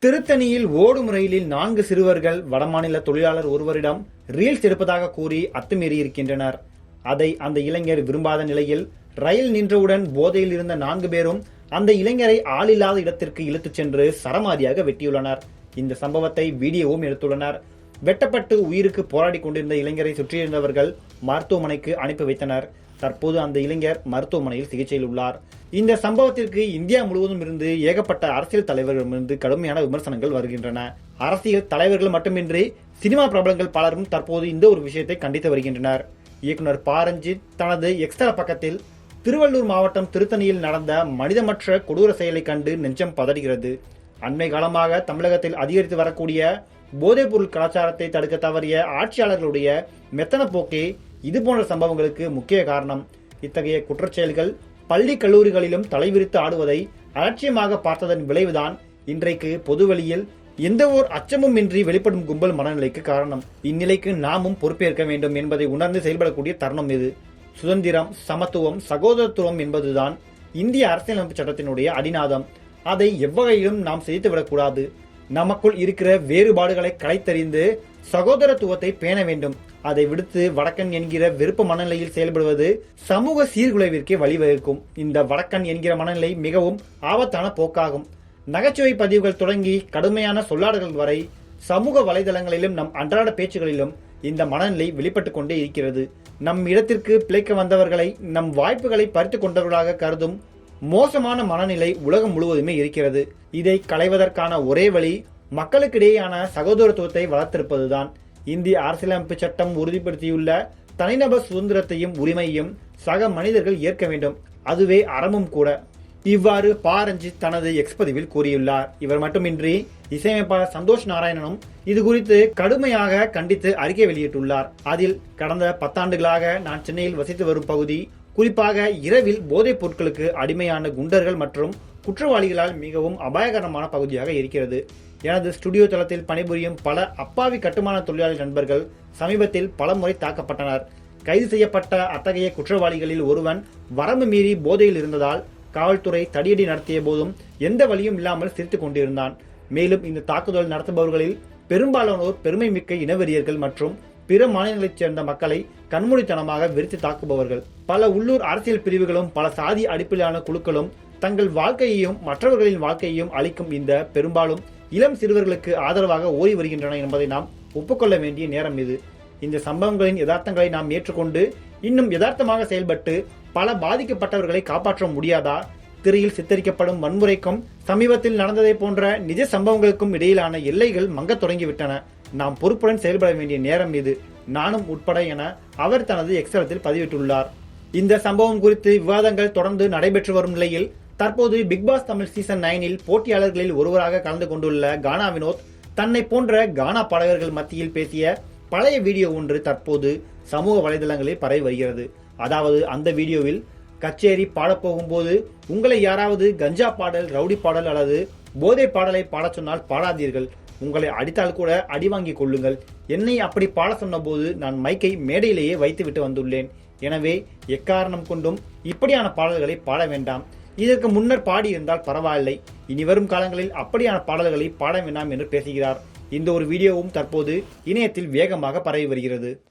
திருத்தணியில் ஓடும் ரயிலில் 4 சிறுவர்கள் வடமாநில தொழிலாளர் ஒருவரிடம் ரீல்ஸ் எடுப்பதாக கூறி அத்துமீறியிருக்கின்றனர். அதை அந்த இளைஞர் விரும்பாத நிலையில் ரயில் நின்றவுடன் போதையில் இருந்த 4 பேரும் அந்த இளைஞரை ஆளில்லாத இடத்திற்கு இழுத்துச் சென்று சரமாரியாக வெட்டியுள்ளனர். இந்த சம்பவத்தை வீடியோவும் எடுத்துள்ளனர். வெட்டப்பட்டு உயிருக்கு போராடி கொண்டிருந்த இளைஞரை சுற்றியிருந்தவர்கள் மருத்துவமனைக்கு அனுப்பி வைத்தனர். தற்போது அந்த இளைஞர் மருத்துவமனையில் சிகிச்சையில் உள்ளார். இந்த சம்பவத்திற்கு இந்தியா முழுவதும் இருந்து ஏகப்பட்ட அரசியல் தலைவர்களிடமிருந்து கடுமையான விமர்சனங்கள் வருகின்றன. அரசியல் தலைவர்கள் மட்டுமின்றி சினிமா பிரபலங்கள் பலரும் தற்போது இந்த ஒரு விஷயத்தை கண்டித்து வருகின்றனர். இயக்குனர் ப. ரஞ்சித் தனது எக்ஸ்தல பக்கத்தில் திருவள்ளூர் மாவட்டம் திருத்தணியில் நடந்த மனிதமற்ற கொடூர செயலை கண்டு நெஞ்சம் பதறுகிறது. அண்மை காலமாக தமிழகத்தில் அதிகரித்து வரக்கூடிய போதைப்பொருள் கலாச்சாரத்தை தடுக்க தவறிய ஆட்சியாளர்களுடைய மெத்தன போக்கே இதுபோன்ற சம்பவங்களுக்கு முக்கிய காரணம். இத்தகைய குற்றச்செயல்கள் பள்ளி கல்லூரிகளிலும் தலைவிரித்து ஆடுவதை அலட்சியமாக பார்த்ததன் விளைவுதான் இன்றைக்கு பொதுவெளியில் எந்த ஓர் அச்சமும் இன்றி வெளிப்படும் கும்பல் மனநிலைக்கு காரணம். இந்நிலைக்கு நாமும் பொறுப்பேற்க வேண்டும் என்பதை உணர்ந்து செயல்படக்கூடிய தருணம் இது. சுதந்திரம், சமத்துவம், சகோதரத்துவம் என்பதுதான் இந்திய அரசியலமைப்பு சட்டத்தினுடைய அடிநாதம். அதை எவ்வகையிலும் நாம் சிதைத்துவிடக்கூடாது. நமக்குள் இருக்கிற வேறுபாடுகளை களைத்தறிந்து சகோதரத்துவத்தை பேண வேண்டும். அதை விடுத்து வடக்கன் என்கிற விருப்ப மனநிலையில் செயல்படுவது சமூக சீர்குலைவிற்கு வழிவகுக்கும். இந்த வடக்கன் என்கிற மனநிலை மிகவும் ஆபத்தான போக்காகும். நகைச்சுவை பதிவுகள் தொடங்கி கடுமையான சொல்லாடல்கள் வரை சமூக வலைதளங்களிலும் நம் அன்றாட பேச்சுகளிலும் இந்த மனநிலை வெளிப்பட்டுக் கொண்டே இருக்கிறது. நம் இடத்திற்கு பிழைக்க வந்தவர்களை நம் வாய்ப்புகளை பறித்து கொண்டவர்களாக கருதும் மோசமான மனநிலை உலகம் முழுவதுமே இருக்கிறது. இதை களைவதற்கான ஒரே வழி மக்களுக்கிடையேயான சகோதரத்துவத்தை வளர்த்திருப்பதுதான். இந்திய அரசியலமைப்பு சட்டம் உறுதிப்படுத்தியுள்ள தனிநபர் சுதந்திரத்தையும் உரிமையும் சக மனிதர்கள் ஏற்க வேண்டும். அதுவே அறமும் கூட. இவ்வாறு ப. ரஞ்சித் தனது எக்ஸ் பதிவில் கூறியுள்ளார். இவர் மட்டுமின்றி இசையமைப்பாளர் சந்தோஷ் நாராயணனும் இது குறித்து கடுமையாக கண்டித்து அறிக்கை வெளியிட்டுள்ளார். அதில் கடந்த 10 ஆண்டுகளாக நான் சென்னையில் வசித்து வரும் பகுதி குறிப்பாக இரவில் போதைப் பொருட்களுக்கு அடிமையான குண்டர்கள் மற்றும் குற்றவாளிகளால் மிகவும் அபாயகரமான பகுதியாக இருக்கிறது. எனது ஸ்டுடியோ தளத்தில் பணிபுரியும் பல அப்பாவி கட்டுமான தொழிலாளி நண்பர்கள் சமீபத்தில் பல முறை தாக்கப்பட்டனர். கைது செய்யப்பட்ட அத்தகைய குற்றவாளிகளில் ஒருவன் வரம்பு மீறி போதையில் இருந்ததால் காவல்துறை தடியடி நடத்திய போதும் எந்த வழியும் இல்லாமல் சிரித்துக் கொண்டிருந்தான். மேலும் இந்த தாக்குதல் நடத்துபவர்களில் பெரும்பாலானோர் பெருமை மிக்க இனவெறியர்கள் மற்றும் பிற மாநிலங்களைச் சேர்ந்த மக்களை கண்மூடித்தனமாக வெறுத்து தாக்குபவர்கள். பல உள்ளூர் அரசியல் பிரிவுகளும் பல சாதி அடிப்படையிலான குழுக்களும் தங்கள் வாழ்க்கையையும் மற்றவர்களின் வாழ்க்கையையும் அளிக்கும் இந்த பெரும்பாலும் இளம் சிறுவர்களுக்கு ஆதரவாக ஓடி வருகின்றன என்பதை நாம் ஒப்புக்கொள்ள வேண்டிய நேரம் இது. இந்த சம்பவங்களின் யதார்த்தங்களை நாம் ஏற்றுக்கொண்டு இன்னும் யதார்த்தமாக செயல்பட்டு பல பாதிக்கப்பட்டவர்களை காப்பாற்ற முடியாதா? திரையில் சித்தரிக்கப்படும் வன்முறைக்கும் சமீபத்தில் நடந்ததை போன்ற நிஜ சம்பவங்களுக்கும் இடையிலான எல்லைகள் மங்கத் தொடங்கிவிட்டன. நாம் பொறுப்புடன் செயல்பட வேண்டிய நேரம் இது, நானும் உட்பட என அவர் தனது எக்ஸ்தலத்தில் பதிவிட்டுள்ளார். இந்த சம்பவம் குறித்து விவாதங்கள் தொடர்ந்து நடைபெற்று வரும் நிலையில் தற்போது பிக் பாஸ் தமிழ் சீசன் 9 போட்டியாளர்களில் ஒருவராக கலந்து கொண்டுள்ள கானா வினோத் தன்னை போன்ற கானா பாடகர்கள் மத்தியில் பேசிய பழைய வீடியோ ஒன்று தற்போது சமூக வலைதளங்களில் பரவி வருகிறது. அதாவது அந்த வீடியோவில் கச்சேரி பாடப்போகும்போது உங்களை யாராவது கஞ்சா பாடல், ரவுடி பாடல் அல்லது போதை பாடலை பாடச் சொன்னால் பாடாதீர்கள். உங்களை அடித்தால் கூட அடி வாங்கி கொள்ளுங்கள். என்னை அப்படி பாட சொன்ன போது நான் மைக்கை மேடையிலேயே வைத்துவிட்டு வந்துள்ளேன். எனவே எக்காரணம் கொண்டும் இப்படியான பாடல்களை பாட வேண்டாம். இதற்கு முன்னர் பாடியிருந்தால் பரவாயில்லை. இனி வரும் காலங்களில் அப்படியான பாடல்களை பாட வேண்டாம் என்று பேசுகிறார். இந்த ஒரு வீடியோவும் தற்போது இணையத்தில் வேகமாக பரவி வருகிறது.